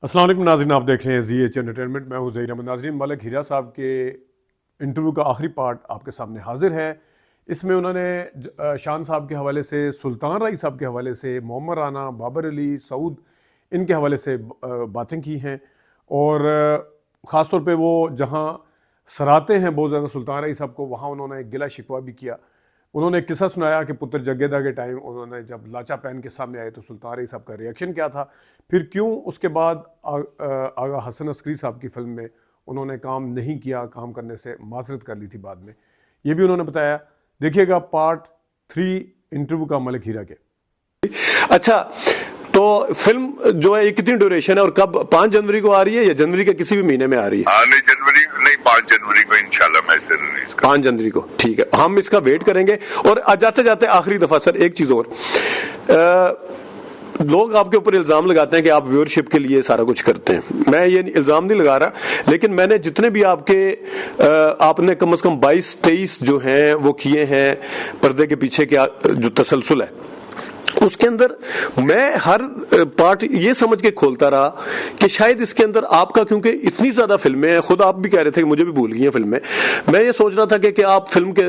السلام علیکم ناظرین، آپ دیکھ رہے ہیں زی ایچ انٹرٹینمنٹ. میں ہوں ظہیر احمد. ناظرین، ملک ہیرا صاحب کے انٹرویو کا آخری پارٹ آپ کے سامنے حاضر ہے. اس میں انہوں نے شان صاحب کے حوالے سے، سلطان رائی صاحب کے حوالے سے، محمد رانا، بابر علی، سعود، ان کے حوالے سے باتیں کی ہیں. اور خاص طور پہ وہ جہاں سراہتے ہیں بہت زیادہ سلطان رائی صاحب کو، وہاں انہوں نے گلہ شکوہ بھی کیا. انہوں نے ایک قصہ سنایا کہ پتر جگیدہ کے ٹائم انہوں نے جب لاچا پہن کے سامنے آئے تو سلطان رائی صاحب کا ریئیکشن کیا تھا، پھر کیوں اس کے بعد آغا حسن عسکری صاحب کی فلم میں انہوں نے کام نہیں کیا، کام کرنے سے معذرت کر لی تھی بعد میں. یہ بھی انہوں نے بتایا. دیکھیے گا پارٹ 3 انٹرویو کا ملک ہیرا کے. اچھا، تو فلم جو ہے یہ کتنی ڈیوریشن ہے اور کب؟ 5 جنوری کو آ رہی ہے یا جنوری کے کسی بھی مہینے میں آ رہی ہے؟ نہیں جنوری نہیں، 5 جنوری کو انشاءاللہ میں اسے ریلیز کروں. 5 جنوری کو ٹھیک ہے، ہم اس کا ویٹ کریں گے. اور جاتے جاتے آخری دفعہ سر ایک چیز اور، لوگ آپ کے اوپر الزام لگاتے ہیں کہ آپ ویورشپ کے لیے سارا کچھ کرتے ہیں. میں یہ الزام نہیں لگا رہا، لیکن میں نے جتنے بھی آپ نے کم از کم 22-23 جو ہیں وہ کیے ہیں پردے کے پیچھے کے جو تسلسل ہے، اس کے اندر میں ہر پارٹ یہ سمجھ کے کھولتا رہا کہ شاید اس کے اندر آپ کا، کیونکہ اتنی زیادہ فلمیں ہیں، خود آپ بھی کہہ رہے تھے کہ مجھے بھی بھول گئی ہیں فلمیں. میں یہ سوچ رہا تھا کہ آپ فلم کے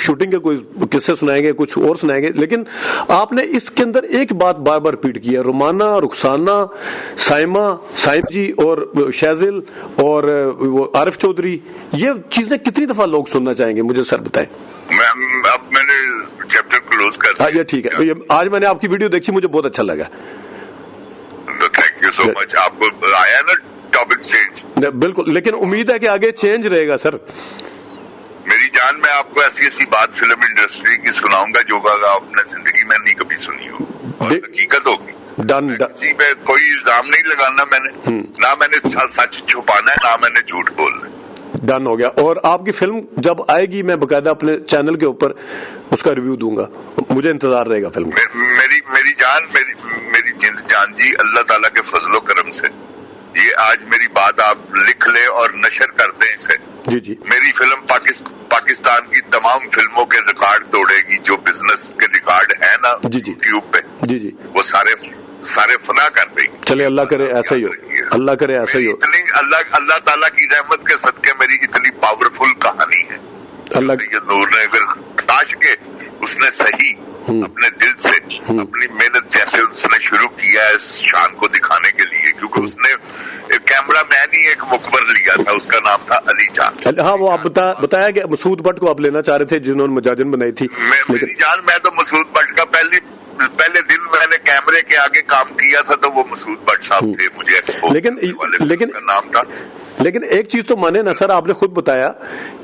شوٹنگ کے کوئی قصے سنائیں گے، کچھ اور سنائیں گے، لیکن آپ نے اس کے اندر ایک بات بار بار ریپیٹ کی ہے: رومانہ، رخسانہ، سائمہ، سائم جی اور شیزل اور وہ عارف چودھری. یہ چیزیں کتنی دفعہ لوگ سننا چاہیں گے؟ مجھے سر بتائیں. اب میں نے چیپٹر کلوز کر دیا. یہ ٹھیک ہے. آج میں نے آپ کی ویڈیو دیکھی، مجھے بہت اچھا لگا. تھینک یو سو مچ. آپ کو آیا نا ٹاپک چینج؟ بالکل، لیکن امید ہے کہ آگے چینج رہے گا سر. میری جان، میں آپ کو ایسی ایسی بات فلم انڈسٹری کی سناؤں گا جو آپ نے زندگی میں نہیں کبھی سنی ہو، اور حقیقت ہوگی. ڈن. کسی پہ کوئی الزام نہیں لگانا میں نے، نہ میں نے سچ چھپانا ہے، نہ میں نے جھوٹ بولنا ہے. ڈن ہو گیا. اور آپ کی فلم جب آئے گی میں باقاعدہ اپنے چینل کے اوپر اس کا ریویو دوں گا. مجھے انتظار رہے گا فلم کا. میری جان، میری جند جان جی، اللہ تعالیٰ کے فضل و کرم سے یہ آج میری بات آپ لکھ لیں اور نشر کر دیں اسے. جی جی. میری فلم پاکستان کی تمام فلموں کے ریکارڈ توڑے گی. جو بزنس کے ریکارڈ ہیں نا یوٹیوب پہ، جی جی، وہ سارے فنا کر دیں گی. چلے اللہ کرے ایسا ہی ہو، اللہ کرے ایسا ہی ہو. اللہ تعالیٰ کی رحمت کے صدقے میری اتنی پاورفل کہانی ہے. سید نور نے اگر کاش کے اس نے صحیح اپنے دل سے اپنی محنت جیسے اس نے شروع کیا ہے اس شان کو دکھانے کے لیے، کیونکہ اس نے کیمرہ مین ہی ایک مخبر لیا تھا، اس کا نام تھا علی جان. ہاں، وہ آپ بتایا کہ مسعود بٹ کو آپ لینا چاہ رہے تھے جنہوں نے مجاجن بنائی تھی. میری جان، میں تو مسعود بٹ کا پہلے دن میں نے کیمرے کے آگے کام کیا تھا تو وہ مسعود بٹ صاحب تھے. مجھے لیکن کا نام تھا. لیکن ایک چیز تو مانے نا سر، آپ نے خود بتایا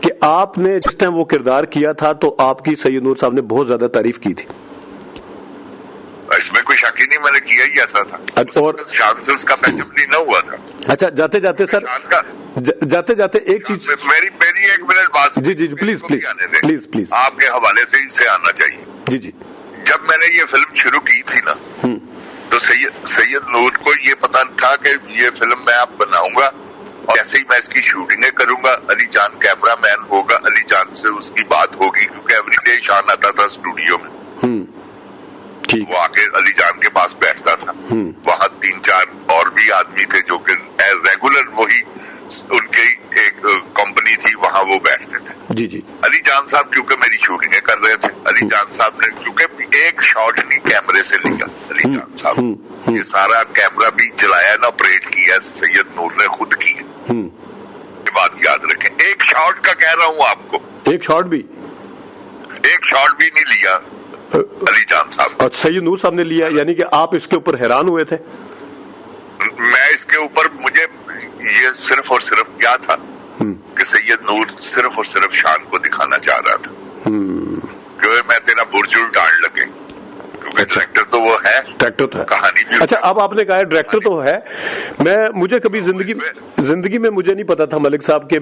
کہ آپ نے جس ٹائم وہ کردار کیا تھا تو آپ کی سید نور صاحب نے بہت زیادہ تعریف کی تھی. اس میں کوئی شک ہی نہیں، میں نے کیا ہی ایسا تھا. اور شان سے اس کا پیچ اپ نہیں نہ ہوا تھا. اچھا، جاتے جاتے سر، جاتے جاتے ایک چیز، میری 1 منٹ بات. جی جی پلیز پلیز پلیز، آپ کے حوالے سے اسے آنا چاہیے. جی جی. جب میں نے یہ فلم شروع کی تھی نا، تو سید نور کو یہ پتا تھا کہ یہ فلم میں اب بناؤں گا اور ایسے ہی میں اس کی شوٹنگیں کروں گا. علی جان کیمرہ مین ہوگا، علی جان سے اس کی بات ہوگی، کیونکہ ایوری ڈے شان آتا تھا اسٹوڈیو میں. وہ آ کے علی جان کے پاس بیٹھتا تھا. وہاں 3-4 اور بھی آدمی تھے جو کہ ریگولر وہی ان کی ایک کمپنی تھی، وہاں وہ بیٹھتے تھے. جی جی. علی جان صاحب کیونکہ میری شوٹنگیں کر رہے تھے، علی جان صاحب نے کیونکہ ایک شاٹ نہیں کیمرے سے لیا. علی جان صاحب یہ سارا کیمرہ بھی چلایا نا، آپریٹ کیا سید نور نے خود کیا. یہ بات یاد رکھیں. ایک شاٹ کا کہہ رہا ہوں آپ کو، ایک شاٹ بھی نہیں لیا علی جان صاحب. اور سید نور صاحب نے لیا، یعنی کہ آپ اس کے اوپر حیران ہوئے تھے؟ میں اس کے اوپر، مجھے یہ صرف اور صرف کیا تھا کہ سید نور صرف اور صرف شان کو دکھانا چاہ رہا تھا کہ میں تیرا برج الٹان لگے، کیونکہ ڈائریکٹر تو وہ ہے، ڈائریکٹر تو ہے، کہانی بھی. اچھا، اب آپ نے کہا ڈائریکٹر تو ہے. مجھے کبھی زندگی میں مجھے نہیں پتا تھا ملک صاحب کہ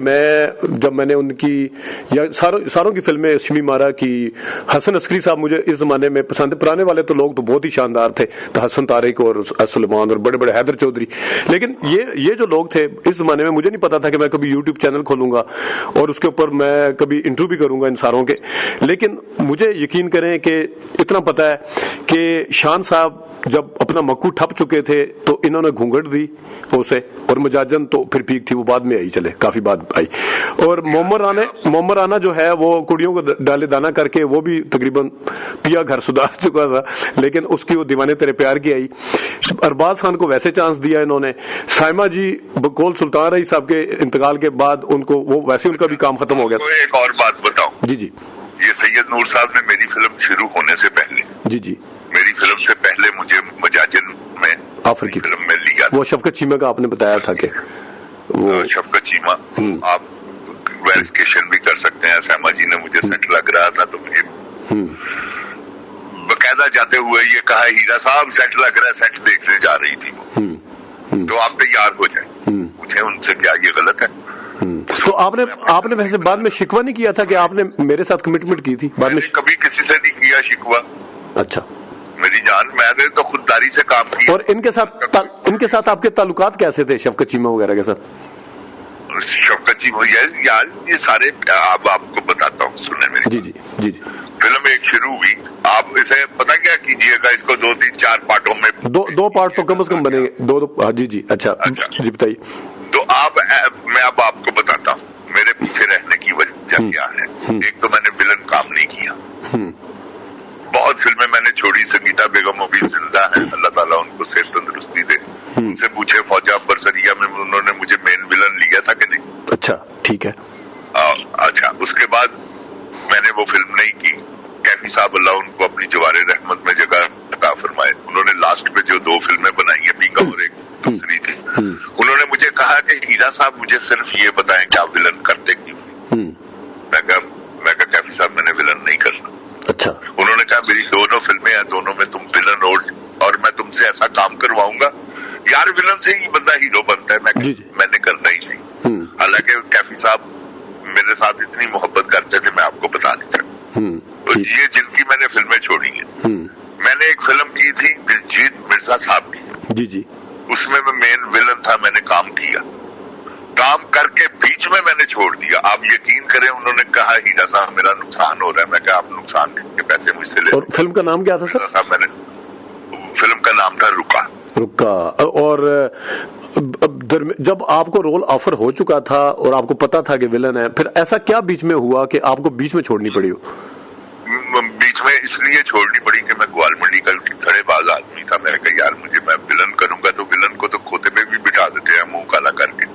جب میں نے ان کی یا ساروں کی فلمیں، شمی مارا کی، حسن عسکری صاحب مجھے اس زمانے میں پسند. پرانے والے تو لوگ تو بہت ہی شاندار تھے، تو حسن طارق اور سلیمان اور بڑے بڑے حیدر چودھری. لیکن یہ جو لوگ تھے اس زمانے میں، مجھے نہیں پتا تھا کہ میں کبھی یوٹیوب چینل کھولوں گا اور اس کے اوپر میں کبھی انٹرویو بھی کروں گا ان ساروں کے. لیکن مجھے یقین کریں کہ اتنا پتا ہے کہ شان صاحب جب اپنا مکو ٹھپ چکے تھے تو انہوں نے گھونگھٹ دی اسے, اور مجاجن تو پھر پیک تھی, وہ بعد میں آئی, چلے کافی بعد آئی. اور محمد رانا جو ہے وہ کڑیوں کو ڈالے دانا کر کے وہ بھی تقریباً پیا گھر سدھار چکا تھا, لیکن اس کی وہ دیوانے تیرے پیار کی آئی. ارباز خان کو ویسے چانس دیا انہوں نے. سائمہ جی بقول سلطان رئی صاحب کے انتقال کے بعد ان کو وہ ویسے ان کا بھی کام ختم ہو گیا. ایک اور بات بتاؤں, جی جی, یہ سید نور صاحب نے میری فلم شروع ہونے سے پہلے, جی جی, میری فلم سے پہلے مجھے مجاجن میں آفر کی فلم میں لیا. وہ شفقت چیمہ کا آپ نے بتایا تھا کہ وہ شفقت چیمہ, آپ ویریفیکیشن بھی کر سکتے ہیں. سائمہ جی نے مجھے سیٹ لگ رہا تھا تو مجھے باقاعدہ جاتے ہوئے یہ کہا, ہیرا صاحب سیٹ لگ رہا ہے, سیٹ دیکھنے جا رہی تھی وہ, تو آپ تیار ہو جائیں. مجھے ان سے کیا یہ غلط ہے. تو آپ نے ویسے بعد میں شکوہ نہیں کیا تھا کہ آپ نے میرے ساتھ کمٹمنٹ کی تھی بعد میں؟ کبھی کسی سے نہیں کیا شکوہ. اچھا, میری جان, میں نے تو خودداری سے کام کیا. اور ان کے ساتھ آپ کے تعلقات کیسے تھے شفقت چیمہ وغیرہ کے ساتھ؟ شفقت چیمہ یار یہ سارے آپ کو بتاتا ہوں, سنیں میری. جی جی جی جی. فلم ایک شروع ہوئی, آپ اسے پتہ کیا کیجئے گا, اس کو 2-3-4 پارٹوں میں, دو پارٹ تو کم از کم بنے گے, دو. جی جی, اچھا جی بتائیے. تو میں اب آپ کو بتاتا ہوں میرے پیچھے رہنے کی وجہ کیا ہے. ایک تو میں نے ولن کام نہیں کیا, بہت فلمیں میں نے چھوڑی. سنگیتا بیگم ابھی زندہ ہے, اللہ تعالیٰ ان کو صحت تندرستی دے. ان سے پوچھے فوجہ برسریہ میں انہوں نے مجھے مین ولن لیا تھا کہ نہیں. اچھا ٹھیک ہے. اچھا, اس کے بعد میں نے وہ فلم نہیں کی. کیفی صاحب اللہ ان کو اپنی جوار رحمت میں جگہ عطا فرمائے, انہوں نے لاسٹ پہ جو 2 فلمیں بنائی ہیں, پینگا اور ایک دوسری تھی, انہوں نے مجھے کہا کہ ہیرا صاحب مجھے صرف یہ بتائیں کہ آپ ولن کرتے کیوں. میں کہا کیفی صاحب میں نے ولن نہیں کرنا. اچھا. انہوں نے کہا میری 2 فلمیں ہیں, دونوں میں تم ولن رول, اور میں تم سے ایسا کام کرواؤں گا. یار ولن سے ہی بندہ ہیرو بنتا ہے. میں نے کرنا ہی نہیں. حالانکہ کیفی صاحب میرے ساتھ اتنی محبت کرتے تھے, میں آپ کو بتا نہیں سکتا. یہ جن کی میں نے فلمیں چھوڑی ہیں, میں نے ایک فلم کی تھی دلجیت مرزا صاحب کی. جی جی. اس میں مین ولن تھا, میں نے کام کیا, کام کر کے بیچ میں نے چھوڑ دیا. آپ یقین کریں, انہوں نے کہا ہیرا صاحب میرا نقصان ہو رہا ہے. میں کہا آپ نقصان کے پیسے مجھ سے لے. اور فلم کا نام کیا تھا سر؟ صاحب میں نے فلم کا نام تھا رکا. اور جب آپ کو رول آفر ہو چکا تھا اور آپ کو پتا تھا کہ ولن ہے, پھر ایسا کیا بیچ میں ہوا کہ آپ کو بیچ میں چھوڑنی پڑی ہو؟ بیچ میں اس لیے چھوڑنی پڑی کہ میں گوال منڈی کا تھڑے باز آدمی تھا. میں نے کہا یار مجھے, میں ولن کروں گا تو ولن کو تو کھوتے پہ بھی بٹھا دیتے ہیں منہ کالا کر کے.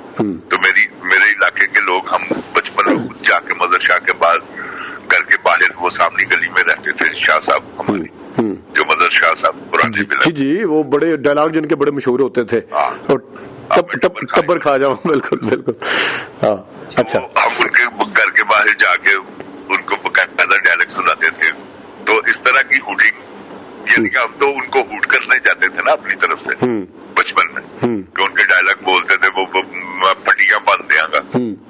تو میرے علاقے کے لوگ, ہم بچپن میں جا کے مظہر شاہ کے بعد گھر کے باہر وہ سامنے گلی میں رہتے تھے, شاہ صاحب ہمارے, جو مظہر شاہ صاحب پرانے ولن. جی جی, وہ بڑے ڈائلاگ جن کے بڑے مشہور ہوتے تھے, ٹبر کھا جاؤں. بالکل بالکل. ہاں اچھا. ہم ان کے گھر کے باہر جا کے ان کو باقاعدہ ڈائلاگ سناتے تھے. تو اس طرح کی ہوٹنگ, یعنی کہ ہم تو ان کو ہوٹ کرنے جاتے تھے نا اپنی طرف سے بچپن میں, کہ ان کے ڈائلاگ بولتے تھے, وہ پٹیاں باندھ دیا گا.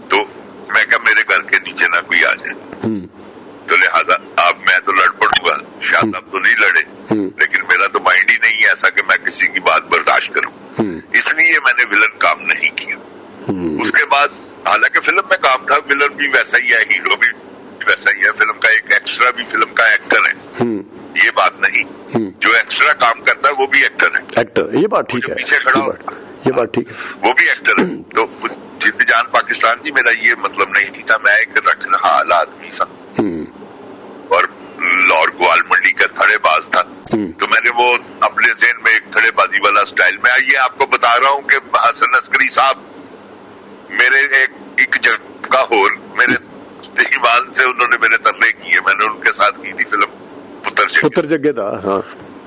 تو میں کہا میرے گھر کے نیچے نہ کوئی آ جائے, تو لہٰذا اب میں تو لڑ پڑوں گا. شاہ صاحب تو نہیں لڑے, لیکن میرا تو مائنڈ ہی نہیں ہے ایسا کہ میں کسی کی بات برداشت کروں. اس لیے میں نے ولن کام نہیں کیا. اس کے بعد حالانکہ فلم میں کام تھا, ولن بھی ویسا ہی ہے, ہیرو بھی ویسا ہی ہے, فلم کا ایک ایکسٹرا بھی فلم کا ایکٹر ہے. یہ بات نہیں, جو ایکسٹرا کام کرتا ہے وہ بھی ایکٹر ہے. ایکٹر, یہ بات ٹھیک ہے, پیچھے کھڑا ہوتا یہ بات ٹھیک ہے, وہ بھی ایکٹر ہے. تو جد جان پاکستان جی میرا یہ مطلب نہیں تھا, میں ایک رکھ حال آدمی تھا اور لاہور گوال منڈی کا تھڑے باز تھا. تو میں نے وہ اپنے ذہن میں ایک تھڑے بازی والا سٹائل میں, یہ آپ کو بتا رہا ہوں کہ حسن عسکری صاحب میرے ایک جگہ ہو, میرے ایمان سے انہوں نے میرے ترلے کیے. میں نے ان کے ساتھ کی تھی فلم پتر جگہ تھا.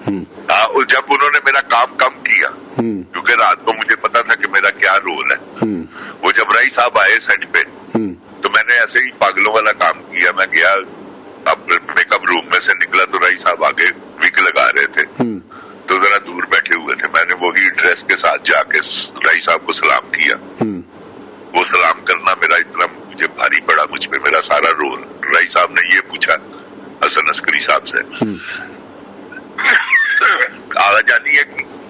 ہاں, جب انہوں نے میرا کام کم کیا, کیونکہ رات کو مجھے پتا تھا کہ میرا کیا رول ہے, وہ جب رائی صاحب آئے سیٹ پہ, تو میں نے ایسے ہی پاگلوں والا کام کیا. میں گیا, اب میک اپ روم میں سے نکلا تو رائی صاحب آگے وگ لگا رہے تھے, تو ذرا دور بیٹھے ہوئے تھے. میں نے وہی ڈریس کے ساتھ جا کے رائی صاحب کو سلام کیا. وہ سلام کرنا میرا اتنا مجھے بھاری پڑا مجھ پہ, میرا سارا رول. رائی صاحب نے یہ پوچھا حسن عسکری صاحب سے, آگا جانی ہے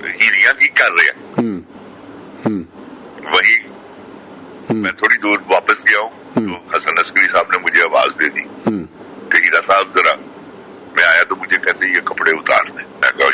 ہیریاں کی کر رہے ہیں. وہی میں تھوڑی دور واپس گیا ہوں, تو حسن عسکری صاحب نے مجھے آواز دے دی کہ ہیرا صاحب ذرا. میں آیا تو مجھے کہتے یہ کپڑے اتار دیں.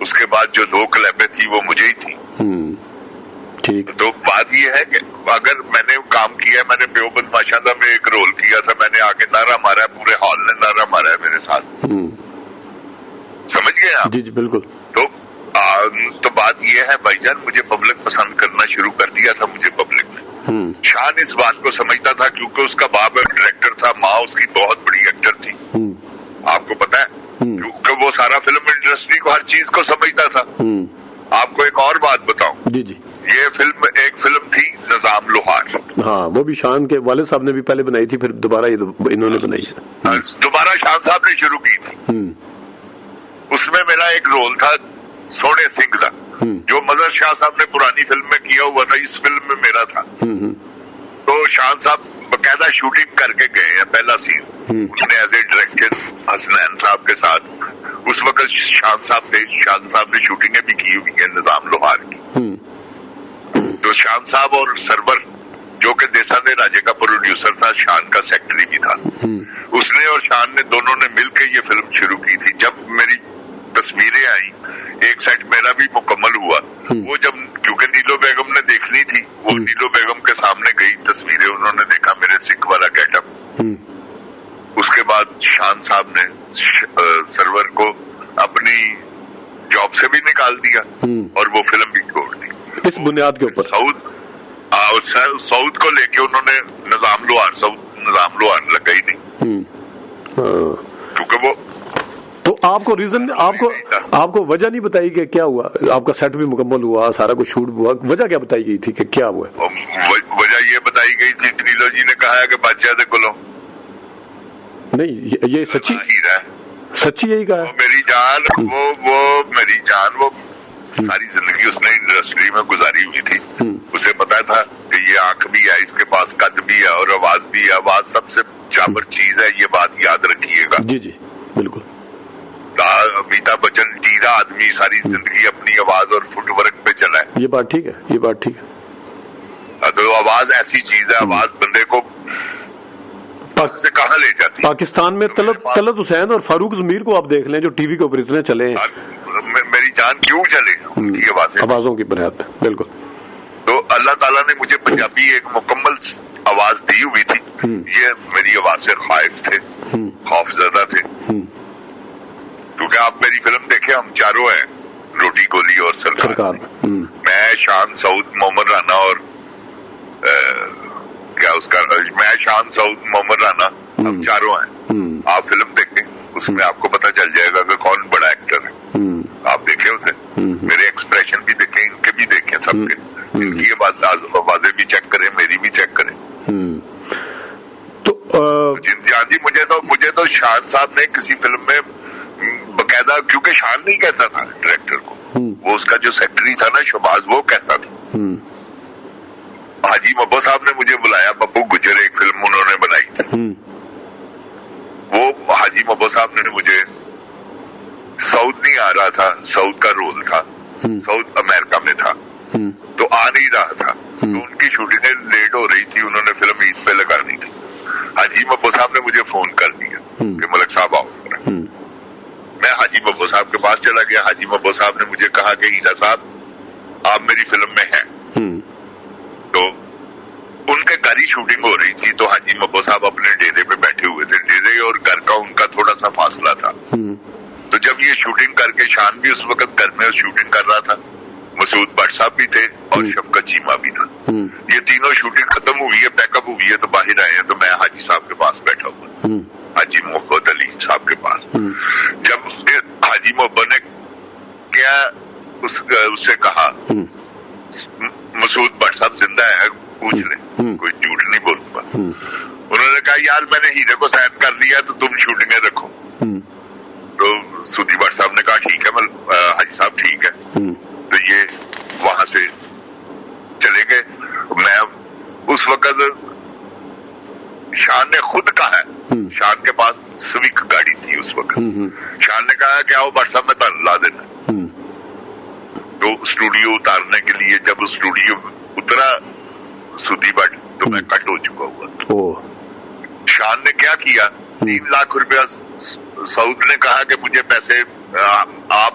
اس کے بعد جو 2 کلیبیں تھی وہ مجھے ہی تھی. ٹھیک. تو بات یہ ہے کہ اگر میں نے کام کیا، میں نے بیوبند ماشاءاللہ میں ایک رول کیا تھا، میں نے آگے نعرہ مارا ہے، پورے ہال نے نعرہ مارا ہے میرے ساتھ. سمجھ گئے آپ؟ جی بالکل. تو بات یہ ہے بھائی جان، مجھے پبلک پسند کرنا شروع کر دیا تھا مجھے پبلک نے. شان اس بات کو سمجھتا تھا کیونکہ اس کا باپ ایک ڈائریکٹر تھا، ماں اس کی بہت بڑی ایکٹر تھی. آپ کو پتا ہے کیونکہ وہ سارا فلم انڈسٹری کو ہر چیز کو سمجھتا تھا. آپ کو ایک اور بات بتاؤں. جی جی. یہ فلم ایک فلم تھی نظام لوہار. ہاں وہ بھی شان کے والد صاحب نے بھی پہلے بنائی تھی، پھر دوبارہ انہوں نے بنائی ہے. دوبارہ شان صاحب نے شروع کی تھی. اس میں میرا ایک رول تھا سونے سنگھ کا، جو مظہر شاہ صاحب نے پرانی فلم میں کیا ہوا تھا، اس فلم میں میرا تھا. تو شان صاحب باقاعدہ شوٹنگ کر کے گئے ہیں. پہلا سین انہوں نے ایز اے ڈائریکٹر حسنین صاحب کے ساتھ، اس وقت شان صاحب تھے، شان صاحب نے شوٹنگیں بھی کی ہوئی ہیں نظام لوہار کی. تو شان صاحب اور سرور جو کہ دیسا دے راجے کا پروڈیوسر تھا، شان کا سیکٹری بھی تھا، اس نے اور شان نے دونوں نے مل کے یہ فلم شروع کی تھی. جب میری تصویریں آئی، ایک سیٹ میرا بھی مکمل ہوا. وہ جب کیونکہ نیلو بیگم نے دیکھنی تھی، وہ نیلو بیگم کے سامنے گئی تصویریں، انہوں نے دیکھا میرے سکھ والا گیٹ اپ. اس کے بعد شان صاحب نے سرور کو اپنی جاب سے بھی نکال دیا اور وہ فلم بھی چھوڑ دی. اس بنیاد کے اوپر سعود کو لے کے انہوں نے نظام لوہار لگا ہی نہیں. کیونکہ وہ تو آپ کو ریزن، آپ کو وجہ نہیں بتائی کہ کیا ہوا؟ آپ کا سیٹ بھی مکمل ہوا، سارا کچھ شوٹ ہوا، وجہ کیا بتائی گئی تھی کہ کیا ہوا؟ وجہ یہ بتائی گئی تھی، نیلو جی نے کہا ہے کہ بادشاہ دے گلو نہیں، یہ سچی یہی کہا ہے. میری جان وہ ساری زندگی اس نے انڈسٹری میں گزاری ہوئی تھی. اسے پتا تھا کہ یہ آنکھ بھی ہے، اس کے پاس قد بھی ہے اور آواز بھی ہے. آواز سب سے جابر چیز ہے، یہ بات یاد رکھیے گا. جی جی بالکل. امیتابھ بچن ٹیرا آدمی ساری زندگی اپنی آواز اور فٹ ورک پہ چلا ہے. یہ بات ٹھیک ہے. تو آواز ایسی چیز ہے، آواز بندے کو سے کہاں لے جاتی. پاکستان میں طلعت حسین اور فاروق ضمیر کو آپ دیکھ لیں جو ٹی وی کے اوپر اتنے چلے ہیں. میری جان کیوں چلے ان کی آوازوں کی بنیاد پہ. بالکل. تو اللہ تعالیٰ نے مجھے پنجابی ایک مکمل آواز دی ہوئی تھی. یہ میری آواز سے خائف تھے، خوف زدہ تھے. کیونکہ آپ میری فلم دیکھیں، ہم چاروں ہیں، روٹی گولی اور سرکار. میں شان سعود محمد رانا اور میں شان سعود محمد رانا، ہم چاروں ہیں. آپ فلم دیکھیں، اس میں آپ کو پتا چل جائے گا کہ کون بڑا ایکٹر ہے. آپ دیکھیں اسے، میرے ایکسپریشن بھی دیکھیں، ان کے بھی دیکھیں، سب کے. ان کی آوازیں بھی چیک کریں، میری بھی چیک کریں. جی مجھے تو شان صاحب نے کسی فلم میں باقاعدہ، کیونکہ شان نہیں کہتا تھا ڈائریکٹر کو، وہ اس کا جو سیکٹری تھا نا شہباز، وہ کہتا تھا. حاجی مبو صاحب نے مجھے بلایا، پپو گجر ایک فلم انہوں نے بنائی تھی. وہ حاجی مبو صاحب نے مجھے، سعود نہیں آ رہا تھا، سعود کا رول تھا، سعود امریکہ میں تھا تو آ نہیں رہا تھا. تو ان کی شوٹنگیں لیٹ ہو رہی تھی، انہوں نے فلم عید پہ لگانی تھی. حاجی مبو صاحب نے مجھے فون کر دیا کہ ملک صاحب آؤ. میں حاجی مبو صاحب کے پاس چلا گیا. حاجی مبو صاحب نے مجھے کہا کہ ہیرا صاحب آپ میری فلم میں ہیں. تو ان کے گھر ہی شوٹنگ ہو رہی تھی. تو حاجی مبو صاحب اپنے ڈیرے پہ بیٹھے ہوئے تھے. ڈیرے اور گھر کا ان کا تھوڑا سا فاصلہ تھا. تو جب یہ شوٹنگ کر کے، شان بھی اس وقت گھر میں شوٹنگ کر رہا تھا، مسعود بٹ صاحب بھی تھے اور شفقت چیمہ بھی تھا. یہ تینوں شوٹنگ ختم ہوئی ہے، پیک اپ ہوئی ہے، تو باہر آئے ہیں. تو میں حاجی صاحب کے پاس بیٹھا ہوا، حاجی محمد علی صاحب کے پاس. جب حاجی محمد نے کیا اس سے کہا، مسعود بٹ صاحب زندہ ہے، پوچھ لیں، کوئی جھوٹ نہیں بولوں گا. انہوں نے کہا یار میں نے ہیرے کو سائن کر لیا تو تم شوٹنگیں رکھو. تو سودی بٹ صاحب نے کہا ٹھیک ہے، حاجی صاحب ٹھیک ہے. تو یہ وہاں سے چلے گئے. میں اس وقت شان نے خود کہا ہے، شان کے پاس سویک گاڑی تھی اس وقت. شان نے کہا کہ آؤ بٹ صاحب میں تان لا دینا. تو اسٹوڈیو اتارنے کے لیے جب اسٹوڈیو اترا سودی بٹ، تو میں کٹ ہو چکا ہوا. شان نے کیا کیا، 3 لاکھ روپیہ سعود نے کہا کہ مجھے پیسے آپ